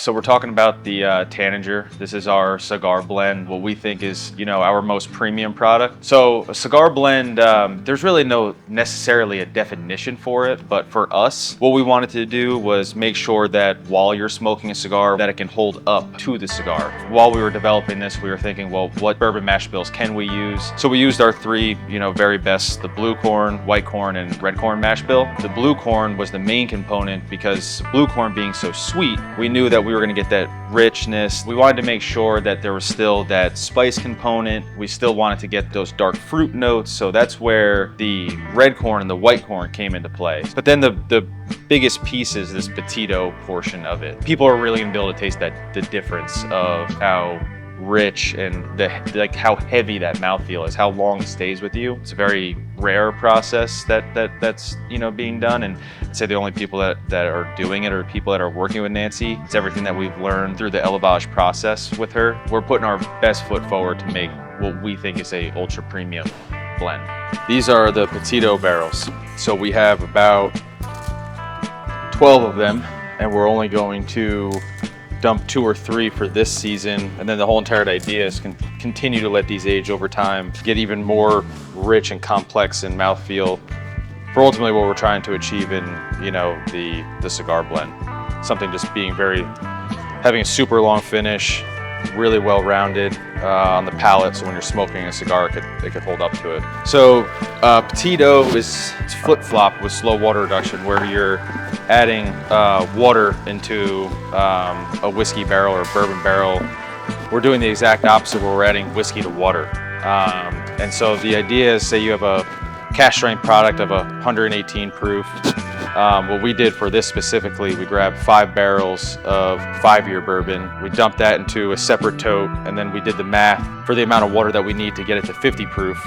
So we're talking about the Tanager. This is our cigar blend, what we think is, our most premium product. So a cigar blend, there's really no necessarily a definition for it, but for us, what we wanted to do was make sure that while you're smoking a cigar, that it can hold up to the cigar. While we were developing this, we were thinking, well, what bourbon mash bills can we use? So we used our three, very best, the blue corn, white corn, and red corn mash bill. The blue corn was the main component because blue corn being so sweet, we knew that we were going to get that richness. We wanted to make sure that there was still that spice component. We still wanted to get those dark fruit notes. So that's where the red corn and the white corn came into play. But then the biggest piece is this petite portion of it. People are really going to be able to taste the difference of how rich and how heavy that mouthfeel is, how long it stays with you. It's a very rare process that's being done, and I'd say the only people that are doing it are people that are working with Nancy. It's everything that we've learned through the elavage process with her. We're putting our best foot forward to make what we think is a ultra premium blend. These are the petite barrels. So we have about 12 of them, and we're only going to dump 2 or 3 for this season, and then the whole entire idea is continue to let these age over time, get even more rich and complex in mouthfeel for ultimately what we're trying to achieve in the cigar blend. Something just being having a super long finish, really well rounded on the palate, so when you're smoking a cigar it could hold up to it. So petite is flip-flop with slow water reduction, where you're adding water into a whiskey barrel or bourbon barrel. We're doing the exact opposite, where we're adding whiskey to water. And so the idea is, say you have a cask strength product of 118 proof. What we did for this specifically, we grabbed 5 barrels of 5-year bourbon. We dumped that into a separate tote, and then we did the math for the amount of water that we need to get it to 50 proof.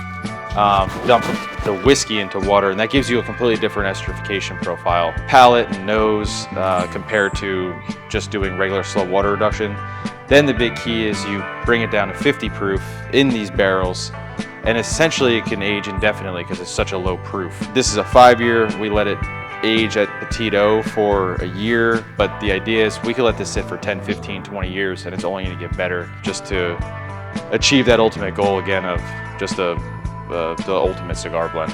Dump the whiskey into water, and that gives you a completely different esterification profile. Palate and nose compared to just doing regular slow water reduction. Then the big key is you bring it down to 50 proof in these barrels, and essentially it can age indefinitely because it's such a low proof. This is a 5-year. We let it age at petite for a year, but the idea is we could let this sit for 10, 15, 20 years, and it's only going to get better, just to achieve that ultimate goal again of just the ultimate cigar blend.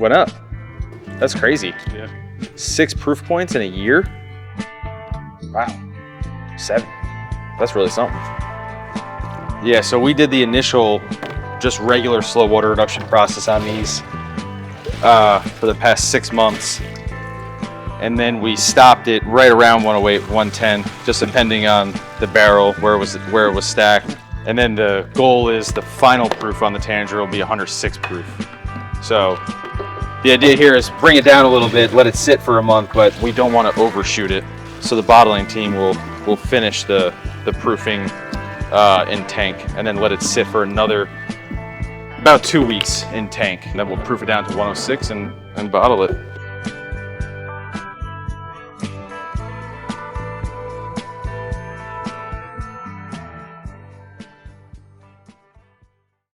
Went up. That's crazy. Yeah. 6 proof points in a year? Wow. 7. That's really something. Yeah, so we did the initial just regular slow water reduction process on these for the past 6 months. And then we stopped it right around 108, 110, just depending on the barrel, where it was stacked. And then the goal is the final proof on the Tanager will be 106 proof. So the idea here is bring it down a little bit, let it sit for a month, but we don't want to overshoot it. So the bottling team will finish the proofing in tank, and then let it sit for about 2 weeks in tank. And then we'll proof it down to 106 and bottle it.